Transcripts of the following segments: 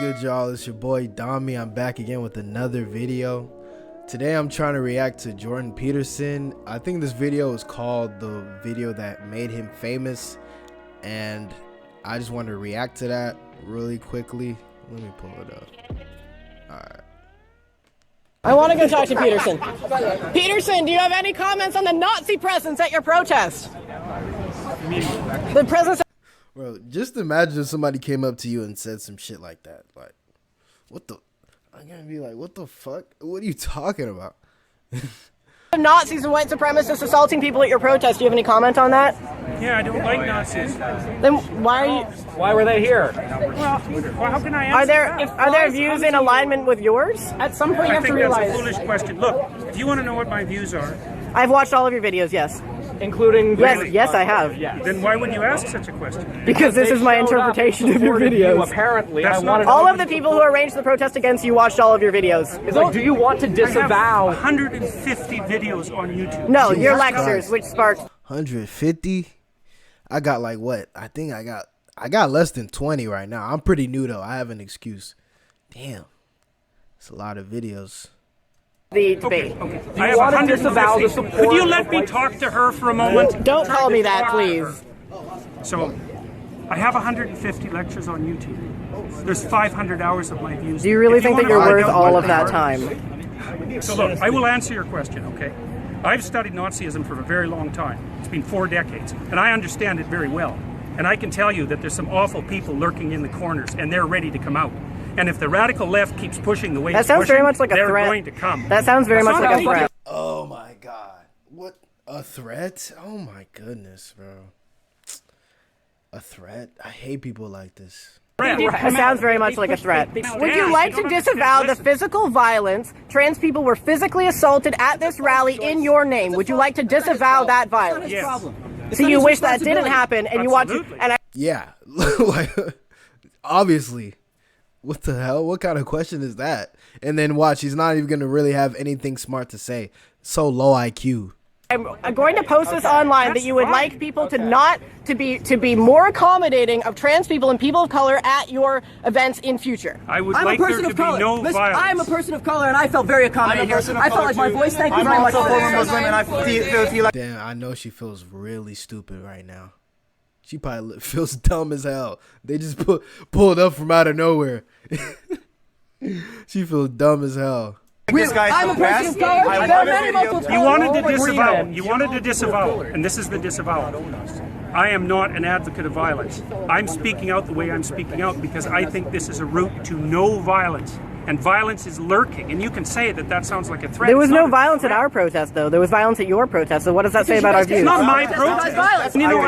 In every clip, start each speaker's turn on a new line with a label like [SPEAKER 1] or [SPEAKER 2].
[SPEAKER 1] good, y'all? It's your boy Dami. I'm back again with another video. Today I'm trying to react to Jordan Peterson. I think this video is called the video that made him famous, and I just want to react to that really quickly. Let me pull it up. Alright.
[SPEAKER 2] I want to go talk to Peterson. Peterson, do you have any comments on the Nazi presence at your protest? The presence.
[SPEAKER 1] Bro, just imagine if somebody came up to you and said some shit like that. Like, what the? I'm gonna be like, what the fuck? What are you talking about?
[SPEAKER 2] Nazis and white supremacists assaulting people at your protest. Do you have any comment on that?
[SPEAKER 3] Yeah, I don't like Nazis.
[SPEAKER 2] Then why are you?
[SPEAKER 4] Why were they here?
[SPEAKER 3] Well, how can I answer that?
[SPEAKER 2] Are there views in alignment with yours?
[SPEAKER 4] At some point you
[SPEAKER 3] I
[SPEAKER 4] have to
[SPEAKER 3] think
[SPEAKER 4] realize,
[SPEAKER 3] that's a foolish question. Look, if you want to know what my views are,
[SPEAKER 2] I've watched all of your videos. Yes.
[SPEAKER 4] including
[SPEAKER 2] Yes, I have.
[SPEAKER 3] then why would you ask such a question?
[SPEAKER 2] Because this is my interpretation of your videos.
[SPEAKER 4] Apparently,
[SPEAKER 3] That's
[SPEAKER 4] I
[SPEAKER 3] not-
[SPEAKER 4] wanted
[SPEAKER 2] All of the people who arranged the protest against you watched all of your videos.
[SPEAKER 4] It's like, do you want to
[SPEAKER 3] I have
[SPEAKER 4] disavow?
[SPEAKER 3] 150 videos on YouTube.
[SPEAKER 2] No, your
[SPEAKER 1] Jesus
[SPEAKER 2] lectures,
[SPEAKER 1] Christ.
[SPEAKER 2] which sparked.
[SPEAKER 1] 150? I got like what? I think I got less than 20 right now. I'm pretty new though. I have an excuse. Damn. It's a lot of videos.
[SPEAKER 2] The debate.
[SPEAKER 3] Okay.
[SPEAKER 4] Do
[SPEAKER 3] I
[SPEAKER 4] you
[SPEAKER 3] have
[SPEAKER 4] want to disavow the
[SPEAKER 3] 150.
[SPEAKER 4] support?
[SPEAKER 3] Could you let
[SPEAKER 4] of
[SPEAKER 3] me
[SPEAKER 4] white-
[SPEAKER 3] talk to her for a moment?
[SPEAKER 2] Don't call me that, please.
[SPEAKER 3] So, I have 150 lectures on YouTube. There's 500 hours of my views.
[SPEAKER 2] Do you really
[SPEAKER 3] If
[SPEAKER 2] think that
[SPEAKER 3] wanna
[SPEAKER 2] you're
[SPEAKER 3] find
[SPEAKER 2] worth
[SPEAKER 3] out
[SPEAKER 2] all
[SPEAKER 3] what
[SPEAKER 2] of
[SPEAKER 3] they
[SPEAKER 2] that
[SPEAKER 3] are-
[SPEAKER 2] time?
[SPEAKER 3] So look, I will answer your question, okay? I've studied Nazism for a very long time. It's been 4 decades, and I understand it very well. And I can tell you that there's some awful people lurking in the corners, and they're ready to come out. And if the radical left keeps pushing the way
[SPEAKER 2] That
[SPEAKER 3] it's
[SPEAKER 2] sounds
[SPEAKER 3] pushing,
[SPEAKER 2] very much like a
[SPEAKER 3] they're
[SPEAKER 2] threat.
[SPEAKER 3] going to come.
[SPEAKER 2] That sounds very much like a threat.
[SPEAKER 1] Oh my god. What? A threat? Oh my goodness, bro. A threat? I hate people like this.
[SPEAKER 2] That sounds very much like a threat. Would you
[SPEAKER 3] Yeah,
[SPEAKER 2] like
[SPEAKER 3] you
[SPEAKER 2] to
[SPEAKER 3] don't
[SPEAKER 2] disavow the
[SPEAKER 3] understand.
[SPEAKER 2] physical violence? Trans people were physically assaulted at this rally in your name. Would you like to disavow that violence?
[SPEAKER 3] Yes.
[SPEAKER 2] So you wish that didn't happen, and you want to.
[SPEAKER 3] Absolutely.
[SPEAKER 2] And I,
[SPEAKER 1] Yeah. Like, obviously. What the hell? What kind of question is that? And then watch, he's not even gonna really have anything smart to say. So low IQ.
[SPEAKER 2] I'm going to post this online that you would like people to not to be more accommodating of trans people and people of color at your events in future.
[SPEAKER 3] I would
[SPEAKER 5] I'm
[SPEAKER 3] like
[SPEAKER 5] a
[SPEAKER 3] there
[SPEAKER 5] person
[SPEAKER 3] to
[SPEAKER 5] of
[SPEAKER 3] be
[SPEAKER 5] color.
[SPEAKER 3] no
[SPEAKER 5] Listen,
[SPEAKER 3] violence.
[SPEAKER 5] I'm a person of color, and I felt very accommodating here. I felt like my voice. Thank you very much.
[SPEAKER 1] Damn, I know she feels really stupid right now. She probably feels dumb as hell. They just pulled up from out of nowhere. She feels dumb as hell.
[SPEAKER 5] I'm a person of color. There are many multiple
[SPEAKER 3] You wanted to
[SPEAKER 5] colors.
[SPEAKER 3] disavow. You wanted to disavow, and this is the disavowal. I am not an advocate of violence. I'm speaking out the way I'm speaking out because I think this is a route to no violence, and violence is lurking. And you can say that that sounds like a threat.
[SPEAKER 2] There was
[SPEAKER 3] It's
[SPEAKER 2] no
[SPEAKER 3] not a
[SPEAKER 2] violence at
[SPEAKER 3] threat.
[SPEAKER 2] our protest, though. There was violence at your protest. So what does that say about our views?
[SPEAKER 3] It's not my
[SPEAKER 5] That's
[SPEAKER 3] protest.
[SPEAKER 5] violence.
[SPEAKER 3] You know,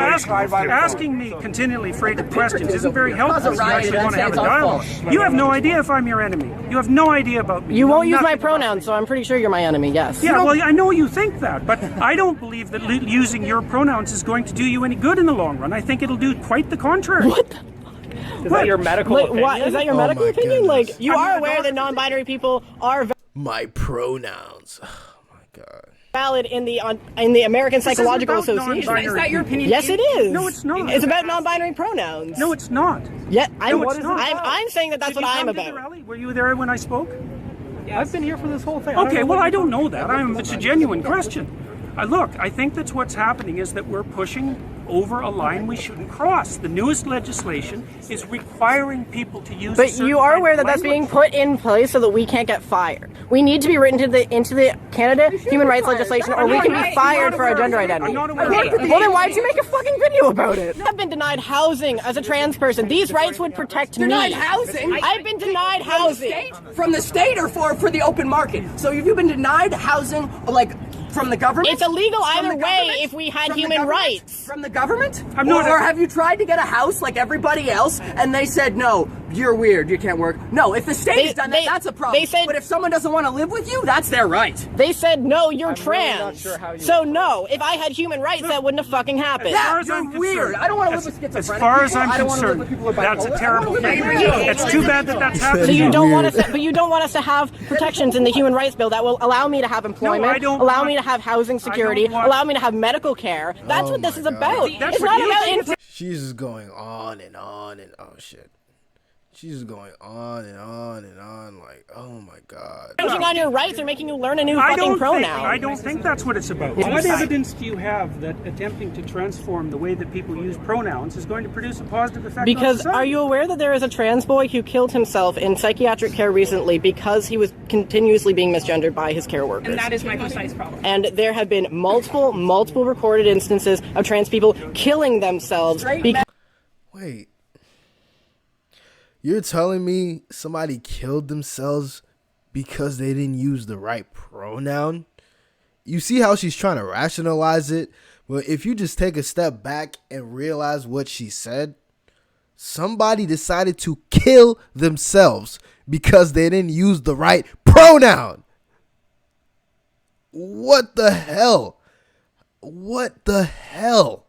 [SPEAKER 3] asking me continually freighted questions isn't very helpful if you actually want to have a dialogue. You have no idea if I'm your enemy. You have no idea about me.
[SPEAKER 2] You won't
[SPEAKER 3] know
[SPEAKER 2] use my
[SPEAKER 3] nothing about me.
[SPEAKER 2] pronouns, so I'm pretty sure you're my enemy. Yes.
[SPEAKER 3] Yeah, well, I know you think that, but I don't believe that using your pronouns is going to do you any good in the long run. I think it'll do quite the contrary.
[SPEAKER 2] What the?
[SPEAKER 4] Is that your medical
[SPEAKER 2] Like,
[SPEAKER 4] opinion?
[SPEAKER 2] what, is that your
[SPEAKER 1] Oh
[SPEAKER 2] medical
[SPEAKER 1] my
[SPEAKER 2] opinion?
[SPEAKER 1] goodness.
[SPEAKER 2] Like, you
[SPEAKER 3] I'm
[SPEAKER 2] are
[SPEAKER 3] a
[SPEAKER 2] aware
[SPEAKER 3] doctor.
[SPEAKER 2] that non-binary people are
[SPEAKER 1] My pronouns. Oh my god.
[SPEAKER 2] valid in the American Psychological
[SPEAKER 3] This isn't about
[SPEAKER 2] Association.
[SPEAKER 3] non-binary
[SPEAKER 5] Is that your opinion?
[SPEAKER 2] Yes, it is.
[SPEAKER 3] No, it's not.
[SPEAKER 2] It's about non-binary pronouns.
[SPEAKER 3] No, it's not.
[SPEAKER 2] Yeah, I'm,
[SPEAKER 3] No, it's not.
[SPEAKER 2] I'm saying that that's
[SPEAKER 3] Did
[SPEAKER 2] what
[SPEAKER 3] you
[SPEAKER 2] I'm
[SPEAKER 3] come to the
[SPEAKER 2] about.
[SPEAKER 3] rally? Were you there when I spoke?
[SPEAKER 4] I've been here for this whole thing.
[SPEAKER 3] Okay, well, I don't know that. It's a genuine question. Look, I think that's what's happening is that we're pushing over a line we shouldn't cross. The newest legislation is requiring people to use.
[SPEAKER 2] But you are aware that that's being
[SPEAKER 3] language.
[SPEAKER 2] put in place so that we can't get fired. We need to be written into the Canada human rights legislation, or we can be fired for our gender identity.
[SPEAKER 3] I'm not aware of that.
[SPEAKER 2] Well, then why'd you make a fucking video about it? I've been denied housing as a trans person. These rights would protect me.
[SPEAKER 5] Denied housing?
[SPEAKER 2] I've been denied housing.
[SPEAKER 5] From the state or for the open market? So have you been denied housing, like, from the government?
[SPEAKER 2] It's illegal
[SPEAKER 5] From
[SPEAKER 2] either
[SPEAKER 5] the
[SPEAKER 2] way
[SPEAKER 5] government?
[SPEAKER 2] if we had
[SPEAKER 5] From the
[SPEAKER 2] human
[SPEAKER 5] government?
[SPEAKER 2] rights.
[SPEAKER 5] From the government?
[SPEAKER 3] I'm not-
[SPEAKER 5] Or have you tried to get a house like everybody else and they said, no, you're weird, you can't work? No, if the state has done that, that's a problem.
[SPEAKER 2] they said-
[SPEAKER 5] but if someone doesn't want to live with you, that's their right.
[SPEAKER 2] They said, no, you're
[SPEAKER 4] really
[SPEAKER 2] trans.
[SPEAKER 4] not sure how you
[SPEAKER 2] So
[SPEAKER 4] would-
[SPEAKER 2] no, if I had human rights, that wouldn't have fucking happened.
[SPEAKER 3] As far
[SPEAKER 5] Yeah,
[SPEAKER 3] as
[SPEAKER 5] you're
[SPEAKER 3] I'm
[SPEAKER 5] weird.
[SPEAKER 3] concerned,
[SPEAKER 5] I don't want to live
[SPEAKER 3] as-
[SPEAKER 5] with schizophrenic
[SPEAKER 3] As far as
[SPEAKER 5] people.
[SPEAKER 3] I'm
[SPEAKER 5] I don't want to live
[SPEAKER 3] concerned,
[SPEAKER 5] with people with
[SPEAKER 3] that's a
[SPEAKER 5] bipolar.
[SPEAKER 3] terrible thing.
[SPEAKER 5] I don't want to
[SPEAKER 3] It's too bad that that's
[SPEAKER 2] So
[SPEAKER 3] happening.
[SPEAKER 2] you don't want
[SPEAKER 1] weird.
[SPEAKER 2] us, but you don't want us to have protections in the human rights bill that will allow me to have employment,
[SPEAKER 3] I don't
[SPEAKER 2] allow
[SPEAKER 3] want-
[SPEAKER 2] me to have housing security,
[SPEAKER 3] want-
[SPEAKER 2] allow me to have medical care. That's
[SPEAKER 1] Oh
[SPEAKER 2] what this
[SPEAKER 1] my
[SPEAKER 2] is
[SPEAKER 1] God.
[SPEAKER 2] about.
[SPEAKER 3] That's
[SPEAKER 2] It's
[SPEAKER 3] what
[SPEAKER 2] not
[SPEAKER 3] you
[SPEAKER 2] about
[SPEAKER 3] think
[SPEAKER 2] in-
[SPEAKER 1] She's just going on and on and oh shit. She's just going on and on and on, like, oh my god.
[SPEAKER 2] Infringing on your rights or making you learn a new fucking pronoun.
[SPEAKER 3] I don't think that's what it's about. What evidence do you have that attempting to transform the way that people use pronouns is going to produce a positive effect on
[SPEAKER 2] Because
[SPEAKER 3] society?
[SPEAKER 2] are you aware that there is a trans boy who killed himself in psychiatric care recently because he was continuously being misgendered by his care workers?
[SPEAKER 6] And that is my precise problem.
[SPEAKER 2] And there have been multiple recorded instances of trans people killing themselves because
[SPEAKER 1] Wait. You're telling me somebody killed themselves because they didn't use the right pronoun? You see how she's trying to rationalize it? But if you just take a step back and realize what she said, somebody decided to kill themselves because they didn't use the right pronoun. What the hell? What the hell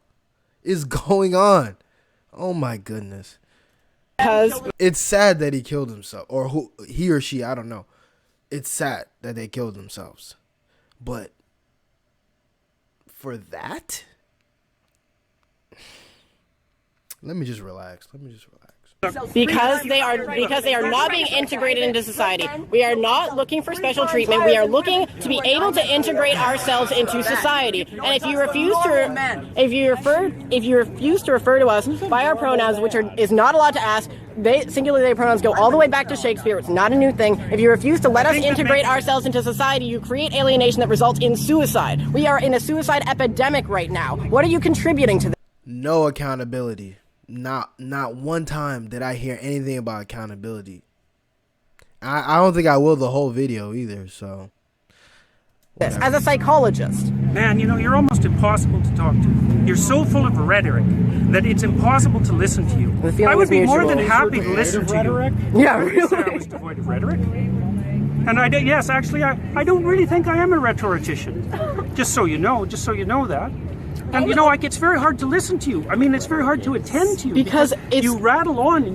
[SPEAKER 1] is going on? Oh my goodness. It's sad that he killed himself, or who he or she, I don't know. It's sad that they killed themselves. But for that, let me just relax.
[SPEAKER 2] because they are not being integrated into society. We are not looking for special treatment. We are looking to be able to integrate ourselves into society. And if you refuse to refer to us by our pronouns, which is not allowed to ask, singular they pronouns go all the way back to Shakespeare. It's not a new thing. If you refuse to let us integrate ourselves into society, you create alienation that results in suicide. We are in a suicide epidemic right now. What are you contributing to this?
[SPEAKER 1] No accountability. Not one time did I hear anything about accountability. I don't think I will the whole video either, so.
[SPEAKER 2] Whatever. As a psychologist.
[SPEAKER 3] Man, you know, you're almost impossible to talk to. You're so full of rhetoric that it's impossible to listen to you. I would be more than happy to listen to you.
[SPEAKER 2] Yeah,
[SPEAKER 3] I was devoid of rhetoric. And I don't really think I am a rhetorician. Just so you know that. And you know, like, it's very hard to listen to you. I mean, it's very hard to attend to you
[SPEAKER 2] because
[SPEAKER 3] you rattle on in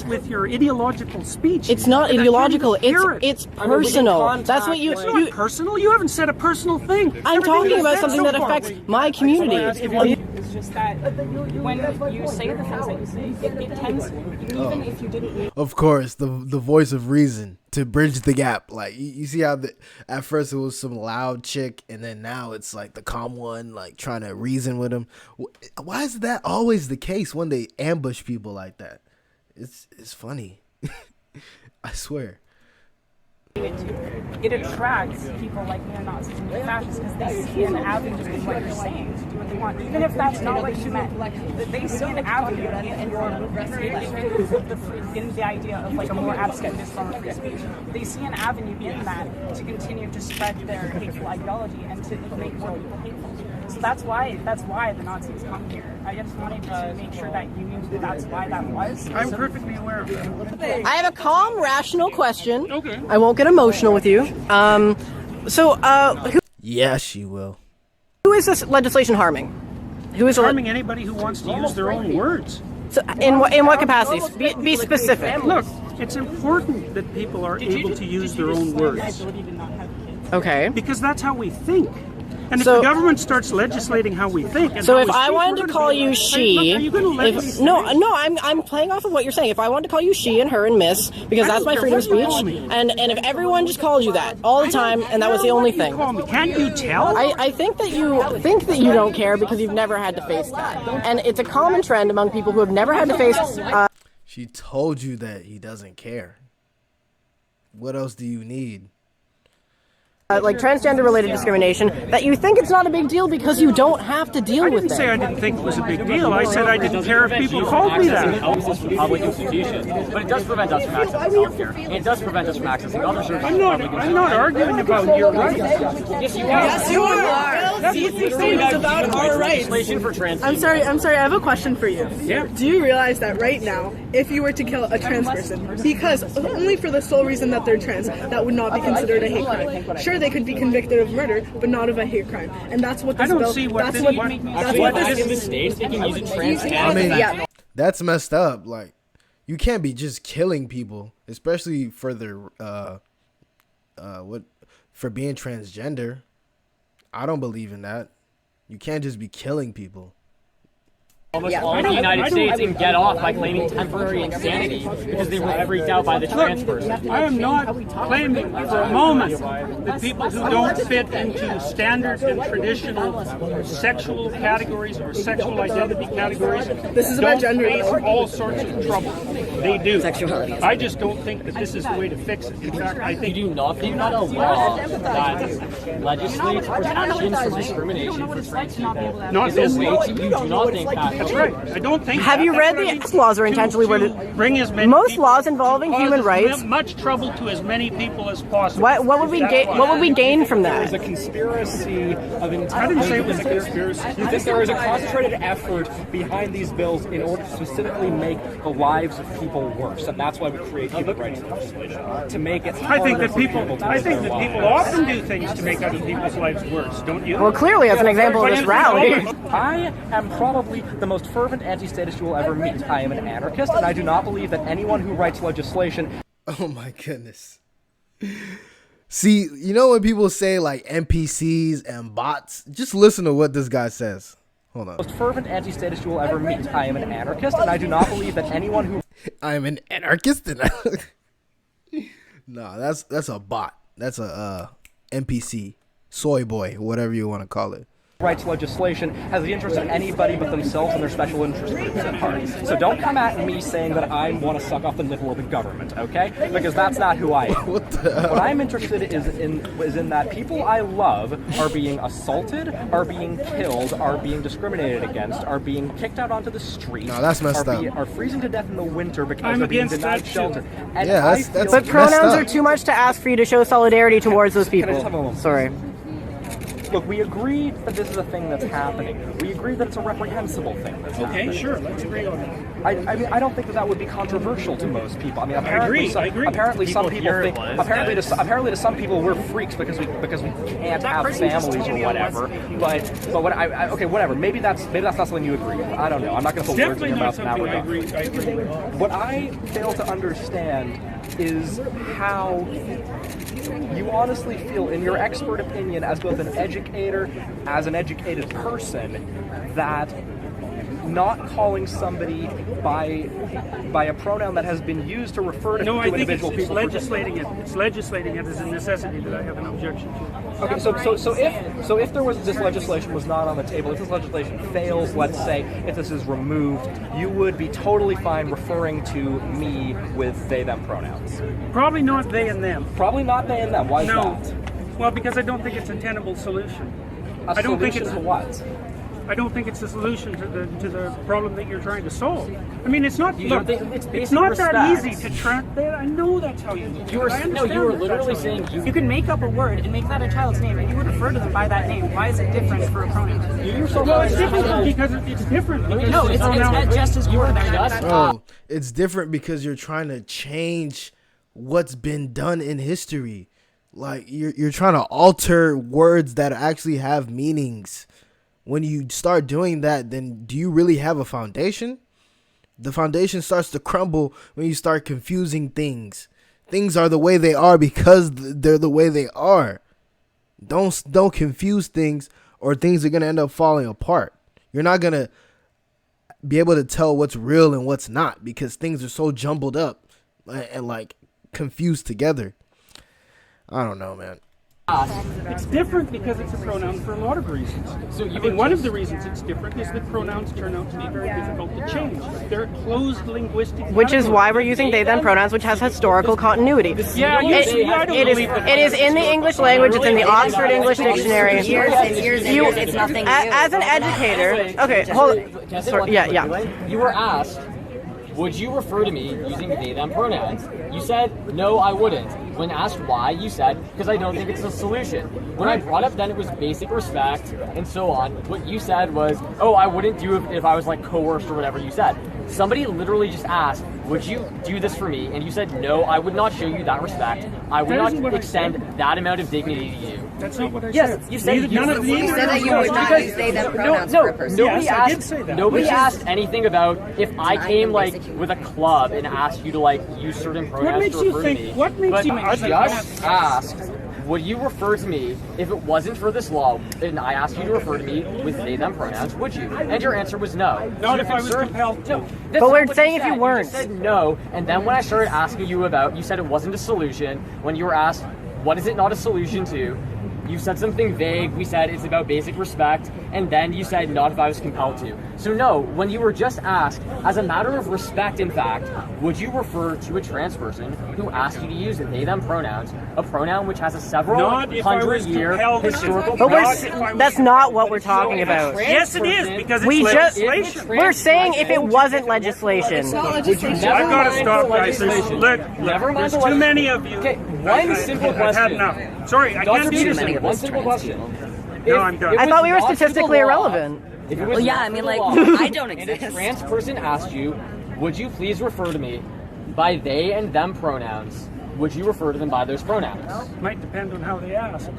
[SPEAKER 3] with your ideological speech.
[SPEAKER 2] It's not ideological. It's personal. That's what
[SPEAKER 3] It's not personal. You haven't said a personal thing.
[SPEAKER 2] I'm talking about something that affects my community.
[SPEAKER 6] It's just that when you say the things that you say, it tends, even if you didn't.
[SPEAKER 1] Of course, the voice of reason to bridge the gap. Like, you see how at first it was some loud chick, and then now it's like the calm one, like trying to reason with him. Why is that always the case when they ambush people like that? It's funny. I swear.
[SPEAKER 6] It attracts people like neo-Nazis and fascists because they see an avenue in what you're saying to do what they want, even if that's not what you meant. They see an avenue in your in the idea of like a more abscondist form of free speech. They see an avenue in that to continue to spread their hateful ideology and to make more people hateful. So that's why the Nazis come here. I just wanted to make sure that you knew that's why that was.
[SPEAKER 3] I'm perfectly aware of that.
[SPEAKER 2] I have a calm, rational question.
[SPEAKER 3] Okay.
[SPEAKER 2] I won't get emotional with you.
[SPEAKER 1] Yeah, she will.
[SPEAKER 2] Who is this legislation harming? Who is
[SPEAKER 3] Harming anybody who wants to use their own words.
[SPEAKER 2] So in what capacities? Be specific.
[SPEAKER 3] Look, it's important that people are able to use their own words.
[SPEAKER 2] Okay.
[SPEAKER 3] Because that's how we think. And if
[SPEAKER 2] So-
[SPEAKER 3] the government starts legislating how we think, and
[SPEAKER 2] So
[SPEAKER 3] how
[SPEAKER 2] if
[SPEAKER 3] we
[SPEAKER 2] I
[SPEAKER 3] speak,
[SPEAKER 2] wanted
[SPEAKER 3] we're
[SPEAKER 2] to
[SPEAKER 3] gonna
[SPEAKER 2] call
[SPEAKER 3] be
[SPEAKER 2] you
[SPEAKER 3] like,
[SPEAKER 2] she,
[SPEAKER 3] hey, look, are you gonna let me say?
[SPEAKER 2] I'm playing off of what you're saying. If I wanted to call you she and her and miss, because that's my freedom of speech, and if everyone just called you that all the time, and that was the only thing.
[SPEAKER 3] Call me. Can't you tell?
[SPEAKER 2] I think that you don't care because you've never had to face that, and it's a common trend among people who have never had to face.
[SPEAKER 1] She told you that he doesn't care. What else do you need?
[SPEAKER 2] Like transgender related discrimination, that you think it's not a big deal because you don't have to deal
[SPEAKER 3] I
[SPEAKER 2] with
[SPEAKER 3] didn't say I
[SPEAKER 2] it.
[SPEAKER 3] didn't think it was a big deal. I said I didn't care if people called me that.
[SPEAKER 7] Access to public institutions, but it does prevent us from accessing healthcare. It does prevent us from accessing other services.
[SPEAKER 3] I'm not arguing about your rights.
[SPEAKER 7] Yes,
[SPEAKER 8] You are. These things about our rights.
[SPEAKER 7] legislation for trans.
[SPEAKER 8] I'm sorry. I have a question for you.
[SPEAKER 3] Yeah.
[SPEAKER 8] Do you realize that right now, if you were to kill a trans person, because only for the sole reason that they're trans, that would not be considered a hate crime. Sure, they could be convicted of murder, but not of a hate crime. And that's what this
[SPEAKER 3] I don't
[SPEAKER 8] bill.
[SPEAKER 3] see what
[SPEAKER 8] that's
[SPEAKER 3] this-
[SPEAKER 8] what.
[SPEAKER 3] what-
[SPEAKER 8] That's what this
[SPEAKER 7] in the states, they can use a trans
[SPEAKER 1] I mean,
[SPEAKER 8] Yeah.
[SPEAKER 1] that's messed up. Like, you can't be just killing people, especially for their for being transgender. I don't believe in that. You can't just be killing people.
[SPEAKER 7] almost all of the United States and get off by claiming temporary insanity because they were freaked out by the trans person.
[SPEAKER 3] I am not claiming for a moment that people who don't fit into standard and traditional sexual categories or sexual identity categories
[SPEAKER 8] This is about
[SPEAKER 3] don't
[SPEAKER 8] gender.
[SPEAKER 3] face all sorts of trouble. They do.
[SPEAKER 2] Sexuality.
[SPEAKER 3] I just don't think that this is the way to fix it. In fact, I think
[SPEAKER 7] You do not think that a law that legislates protections from discrimination for trans people
[SPEAKER 3] not
[SPEAKER 7] is a
[SPEAKER 3] this
[SPEAKER 7] way
[SPEAKER 3] law.
[SPEAKER 7] to, you do not think that.
[SPEAKER 3] That's right. I don't think.
[SPEAKER 2] Have you read the laws are intentionally worded?
[SPEAKER 3] Bring as many
[SPEAKER 2] Most
[SPEAKER 3] people-
[SPEAKER 2] laws involving human
[SPEAKER 3] cause
[SPEAKER 2] rights.
[SPEAKER 3] as much trouble to as many people as possible.
[SPEAKER 2] What would we gain? What would we gain from
[SPEAKER 4] There's a
[SPEAKER 2] that?
[SPEAKER 4] conspiracy of intent.
[SPEAKER 3] I didn't say it was a conspiracy.
[SPEAKER 4] You think there is a concentrated effort behind these bills in order to specifically make the lives of people worse, and that's why we create human rights legislation to make it.
[SPEAKER 3] I think
[SPEAKER 4] harder
[SPEAKER 3] that
[SPEAKER 4] for
[SPEAKER 3] people.
[SPEAKER 4] to
[SPEAKER 3] I
[SPEAKER 4] live
[SPEAKER 3] think
[SPEAKER 4] their
[SPEAKER 3] that people
[SPEAKER 4] lives.
[SPEAKER 3] often do things to make other people's lives worse. Don't you?
[SPEAKER 2] Well, clearly, as an example of this rally.
[SPEAKER 4] I am probably the most fervent anti-statist you will ever meet. I am an anarchist, and I do not believe that anyone who writes legislation.
[SPEAKER 1] Oh my goodness. See, you know when people say like NPCs and bots, just listen to what this guy says. Hold on.
[SPEAKER 4] Most fervent anti-statist you will ever meet. I am an anarchist, and I do not believe that anyone who
[SPEAKER 1] I am an anarchist and no, that's a bot. That's a NPC, soy boy, whatever you want to call it.
[SPEAKER 4] writes legislation has the interest of anybody but themselves and their special interest groups at heart. So don't come at me saying that I want to suck off the nipple of the government, okay? Because that's not who I am. What I'm interested is in that people I love are being assaulted, are being killed, are being discriminated against, are being kicked out onto the street.
[SPEAKER 1] No, that's messed up.
[SPEAKER 4] Are freezing to death in the winter because
[SPEAKER 3] I'm
[SPEAKER 4] they're being
[SPEAKER 3] against
[SPEAKER 4] denied
[SPEAKER 3] that too.
[SPEAKER 4] shelter. And
[SPEAKER 1] Yeah,
[SPEAKER 4] I
[SPEAKER 1] that's
[SPEAKER 4] feel-
[SPEAKER 2] But pronouns
[SPEAKER 1] messed
[SPEAKER 2] are
[SPEAKER 1] up.
[SPEAKER 2] too much to ask for you to show solidarity towards those
[SPEAKER 4] Can I just
[SPEAKER 2] people.
[SPEAKER 4] have a moment?
[SPEAKER 2] Sorry.
[SPEAKER 4] Look, we agree that this is a thing that's happening. We agree that it's a reprehensible thing that's happening.
[SPEAKER 3] Okay, sure, let's agree on that.
[SPEAKER 4] I mean, I don't think that would be controversial to most people. I mean, apparently,
[SPEAKER 3] agree, I agree.
[SPEAKER 4] apparently some
[SPEAKER 7] People
[SPEAKER 4] people
[SPEAKER 7] here
[SPEAKER 4] think.
[SPEAKER 7] it was,
[SPEAKER 4] Apparently, to some people, we're freaks because we can't have families or whatever. But what okay, whatever. Maybe that's not something you agree with. I don't know. I'm not going to put words in
[SPEAKER 3] Definitely
[SPEAKER 4] your
[SPEAKER 3] not
[SPEAKER 4] mouth in that
[SPEAKER 3] something I
[SPEAKER 4] regard.
[SPEAKER 3] agree with.
[SPEAKER 4] What I fail to understand is how you honestly feel, in your expert opinion, as both an educator, as an educated person, that not calling somebody by a pronoun that has been used to refer to,
[SPEAKER 3] No, I think
[SPEAKER 4] individual
[SPEAKER 3] it's
[SPEAKER 4] people.
[SPEAKER 3] legislating it. It's legislating it as a necessity that I have an objection to.
[SPEAKER 4] Okay, so if there was this legislation was not on the table, if this legislation fails, let's say, if this is removed, you would be totally fine referring to me with they them pronouns.
[SPEAKER 3] Probably not they and them.
[SPEAKER 4] Probably not they and them. Why is
[SPEAKER 3] No.
[SPEAKER 4] that?
[SPEAKER 3] Well, because I don't think it's a tenable solution.
[SPEAKER 4] A
[SPEAKER 3] I don't think
[SPEAKER 4] solution
[SPEAKER 3] it's
[SPEAKER 4] to what?
[SPEAKER 3] I don't think it's a solution to the problem that you're trying to solve. I mean, it's not.
[SPEAKER 7] You
[SPEAKER 3] Look,
[SPEAKER 7] don't think it's basic
[SPEAKER 3] not that
[SPEAKER 7] respect.
[SPEAKER 3] easy to track that. I know that's how you.
[SPEAKER 7] You were
[SPEAKER 3] I
[SPEAKER 7] no,
[SPEAKER 3] understand
[SPEAKER 7] you were
[SPEAKER 3] that
[SPEAKER 7] literally
[SPEAKER 3] that's how you-
[SPEAKER 7] saying
[SPEAKER 6] You can make up a word and make that a child's name, and you would refer to them by that name. Why is it different for a pronoun?
[SPEAKER 3] Well, it's different because it's different. Because
[SPEAKER 6] No, it's
[SPEAKER 3] pronoun-
[SPEAKER 6] just as
[SPEAKER 7] You were
[SPEAKER 6] important.
[SPEAKER 7] just
[SPEAKER 1] Oh, it's different because you're trying to change what's been done in history. Like you're trying to alter words that actually have meanings. When you start doing that, then do you really have a foundation? The foundation starts to crumble when you start confusing things. Things are the way they are because they're the way they are. Don't confuse things, or things are going to end up falling apart. You're not going to be able to tell what's real and what's not because things are so jumbled up and like confused together. I don't know, man.
[SPEAKER 3] It's different because it's a pronoun for a lot of reasons.
[SPEAKER 7] So you
[SPEAKER 3] I mean,
[SPEAKER 7] were
[SPEAKER 3] one of
[SPEAKER 7] just-
[SPEAKER 3] the reasons it's different is that pronouns turn out to be very difficult to change. They're a closed linguistic.
[SPEAKER 2] Which is
[SPEAKER 3] category.
[SPEAKER 2] why we're using they them pronouns, which has historical continuity.
[SPEAKER 3] Yeah, you see, I don't
[SPEAKER 2] It is.
[SPEAKER 3] believe that.
[SPEAKER 2] It is in the English language. It's in the Oxford English Dictionary.
[SPEAKER 9] Years and years and years. It's nothing new.
[SPEAKER 2] As an educator, okay, hold.
[SPEAKER 7] Can I say
[SPEAKER 2] Sorry,
[SPEAKER 7] one
[SPEAKER 2] yeah,
[SPEAKER 7] thing
[SPEAKER 2] yeah.
[SPEAKER 7] quickly? You were asked, would you refer to me using they them pronouns? You said, no, I wouldn't. When asked why, you said, because I don't think it's a solution. When I brought up then it was basic respect and so on, what you said was, oh, I wouldn't do it if I was like coerced or whatever you said. Somebody literally just asked, would you do this for me? And you said, no, I would not show you that respect. I would
[SPEAKER 3] That isn't
[SPEAKER 7] not
[SPEAKER 3] what I
[SPEAKER 7] extend
[SPEAKER 3] said.
[SPEAKER 7] that amount of dignity to you.
[SPEAKER 3] That's not what I
[SPEAKER 7] Yes,
[SPEAKER 3] said.
[SPEAKER 7] you said
[SPEAKER 3] None of
[SPEAKER 9] You said that you would not use they them pronouns for a person.
[SPEAKER 7] Nobody
[SPEAKER 3] Yes, I did
[SPEAKER 7] asked.
[SPEAKER 3] say that.
[SPEAKER 7] Nobody
[SPEAKER 3] Which is-
[SPEAKER 7] asked anything about if I
[SPEAKER 9] I'm
[SPEAKER 7] came
[SPEAKER 9] a
[SPEAKER 7] like
[SPEAKER 9] basic human.
[SPEAKER 7] with a club and asked you to like use certain pronouns
[SPEAKER 3] makes
[SPEAKER 7] to
[SPEAKER 3] you
[SPEAKER 7] refer
[SPEAKER 3] think-
[SPEAKER 7] to me.
[SPEAKER 3] what makes
[SPEAKER 7] but
[SPEAKER 3] you-
[SPEAKER 7] I just asked would you refer to me if it wasn't for this law and I asked you to refer to me with they them pronouns? Would you? And your answer was no.
[SPEAKER 3] Not if I was compelled to.
[SPEAKER 7] No, that's
[SPEAKER 2] But
[SPEAKER 7] not
[SPEAKER 2] we're
[SPEAKER 7] what
[SPEAKER 2] saying
[SPEAKER 7] you
[SPEAKER 2] if you
[SPEAKER 7] said.
[SPEAKER 2] weren't.
[SPEAKER 7] You said no, and then when I started asking you about, you said it wasn't a solution. When you were asked, what is it not a solution to? You said something vague. We said it's about basic respect, and then you said not if I was compelled to. So no, when you were just asked, as a matter of respect, in fact, would you refer to a trans person who asked you to use they them pronouns, a pronoun which has a several
[SPEAKER 3] Not if I was
[SPEAKER 7] 100-year
[SPEAKER 3] compelled to.
[SPEAKER 7] historical
[SPEAKER 2] But
[SPEAKER 7] precedent?
[SPEAKER 2] that's not what we're talking about.
[SPEAKER 3] Yes, it is, because it's
[SPEAKER 2] We just
[SPEAKER 3] legislation.
[SPEAKER 2] we're saying if it wasn't legislation.
[SPEAKER 8] It's not legislation.
[SPEAKER 7] Never
[SPEAKER 3] I've got to
[SPEAKER 7] mind
[SPEAKER 3] stop,
[SPEAKER 7] the
[SPEAKER 3] guys.
[SPEAKER 7] legislation.
[SPEAKER 3] Look,
[SPEAKER 7] Never mind
[SPEAKER 3] there's
[SPEAKER 7] the
[SPEAKER 3] too many of you.
[SPEAKER 7] Okay, one simple
[SPEAKER 3] I've had
[SPEAKER 7] question.
[SPEAKER 3] enough. Sorry, I
[SPEAKER 7] Dr.
[SPEAKER 3] can't do this
[SPEAKER 7] Peterson,
[SPEAKER 3] anymore.
[SPEAKER 7] one simple question.
[SPEAKER 3] No, I'm done.
[SPEAKER 2] I thought we were
[SPEAKER 7] not for the
[SPEAKER 2] statistically
[SPEAKER 7] law,
[SPEAKER 2] irrelevant.
[SPEAKER 7] If it was
[SPEAKER 9] Well, yeah,
[SPEAKER 7] not
[SPEAKER 9] I
[SPEAKER 7] for
[SPEAKER 9] mean,
[SPEAKER 7] the
[SPEAKER 9] like,
[SPEAKER 7] law,
[SPEAKER 9] I don't
[SPEAKER 7] and a
[SPEAKER 9] exist.
[SPEAKER 7] trans person asked you, would you please refer to me by they and them pronouns? Would you refer to them by those pronouns?
[SPEAKER 3] Might depend on how they ask.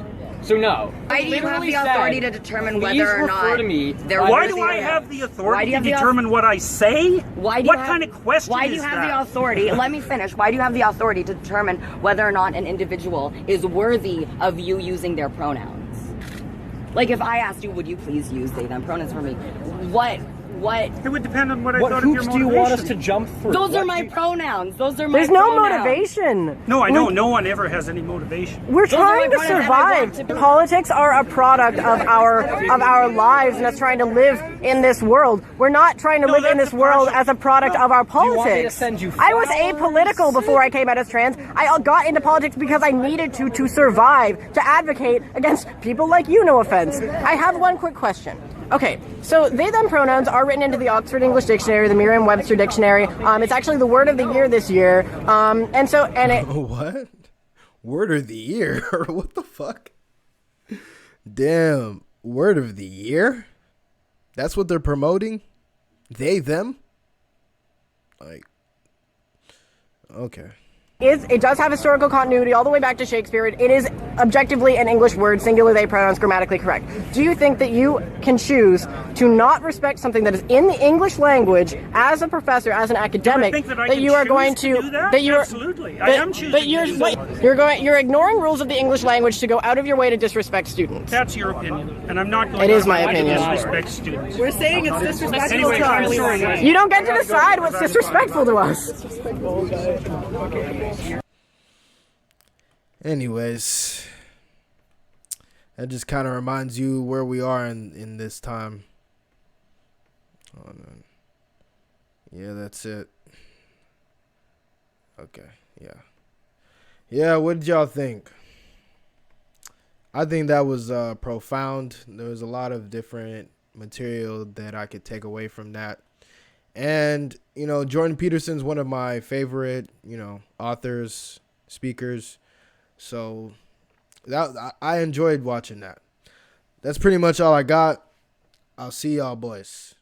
[SPEAKER 7] So no.
[SPEAKER 9] Why do you have
[SPEAKER 7] Literally
[SPEAKER 9] the authority
[SPEAKER 7] said,
[SPEAKER 9] to determine
[SPEAKER 7] please
[SPEAKER 9] whether or
[SPEAKER 7] refer
[SPEAKER 9] not
[SPEAKER 7] to me
[SPEAKER 9] they're
[SPEAKER 7] by
[SPEAKER 3] Why
[SPEAKER 7] those
[SPEAKER 3] do I
[SPEAKER 9] worthy or
[SPEAKER 3] have
[SPEAKER 9] not?
[SPEAKER 3] the
[SPEAKER 9] Why
[SPEAKER 3] authority
[SPEAKER 9] do you
[SPEAKER 3] to
[SPEAKER 9] have the
[SPEAKER 3] determine what I say?
[SPEAKER 9] Why do
[SPEAKER 3] What
[SPEAKER 9] you
[SPEAKER 3] kind of question
[SPEAKER 9] Why do you
[SPEAKER 3] is
[SPEAKER 9] have
[SPEAKER 3] that?
[SPEAKER 9] the authority? Let me finish. Why do you have the authority to determine whether or not an individual is worthy of you using their pronouns? Like, if I asked you, would you please use they them pronouns for me? What?
[SPEAKER 3] It would depend on what I
[SPEAKER 4] What
[SPEAKER 3] thought of your
[SPEAKER 4] hoops do
[SPEAKER 3] motivation.
[SPEAKER 4] you want us to jump through?
[SPEAKER 9] Those are
[SPEAKER 4] What
[SPEAKER 9] my
[SPEAKER 4] do you-
[SPEAKER 9] pronouns. Those are my
[SPEAKER 2] There's no
[SPEAKER 9] pronouns.
[SPEAKER 2] motivation.
[SPEAKER 3] No, I know. No one ever has any motivation.
[SPEAKER 2] We're
[SPEAKER 9] Those are my
[SPEAKER 2] trying to
[SPEAKER 9] pronouns and I want
[SPEAKER 2] survive.
[SPEAKER 9] to be-
[SPEAKER 2] Politics are a product of our lives and us trying to live in this world. We're not trying to
[SPEAKER 3] No,
[SPEAKER 2] live in
[SPEAKER 3] that's
[SPEAKER 2] this world
[SPEAKER 3] partial.
[SPEAKER 2] as a product of our
[SPEAKER 4] you want me to
[SPEAKER 2] politics.
[SPEAKER 4] send you
[SPEAKER 2] I was
[SPEAKER 4] flowers?
[SPEAKER 2] apolitical before I came out as trans. I got into politics because I needed to survive, to advocate against people like you, no offense. I have one quick question. Okay, so they them pronouns are written into the Oxford English Dictionary, the Merriam-Webster Dictionary. It's actually the word of the year this year. And it
[SPEAKER 1] What? Word of the year? What the fuck? Damn. Word of the year? That's what they're promoting? They, them? Like, okay.
[SPEAKER 2] it does have historical continuity all the way back to Shakespeare. It is objectively an English word, singular they pronouns, grammatically correct. Do you think that you can choose to not respect something that is in the English language as a professor, as an academic,
[SPEAKER 3] think that I
[SPEAKER 2] that
[SPEAKER 3] can
[SPEAKER 2] you are
[SPEAKER 3] choose
[SPEAKER 2] going
[SPEAKER 3] to
[SPEAKER 2] to
[SPEAKER 3] do that?
[SPEAKER 2] that you're
[SPEAKER 3] Absolutely. I am choosing
[SPEAKER 2] but
[SPEAKER 3] to
[SPEAKER 2] you're
[SPEAKER 3] do
[SPEAKER 2] wait,
[SPEAKER 3] that.
[SPEAKER 2] you're ignoring rules of the English language to go out of your way to disrespect students.
[SPEAKER 3] That's your opinion, and I'm not going
[SPEAKER 2] It is
[SPEAKER 3] to
[SPEAKER 2] my opinion.
[SPEAKER 3] disrespect students.
[SPEAKER 8] We're saying it's disrespectful
[SPEAKER 3] Anyway,
[SPEAKER 8] to
[SPEAKER 3] I'm
[SPEAKER 8] us.
[SPEAKER 3] sorry, guys.
[SPEAKER 2] You don't get to decide what's disrespectful to us.
[SPEAKER 1] Anyways, that just kind of reminds you where we are in this time. Oh, no. Yeah, that's it. Okay, yeah. Yeah, what did y'all think? I think that was profound. There was a lot of different material that I could take away from that. And, you know, Jordan Peterson's one of my favorite, you know, authors, speakers. So that I enjoyed watching that. That's pretty much all I got. I'll see y'all boys.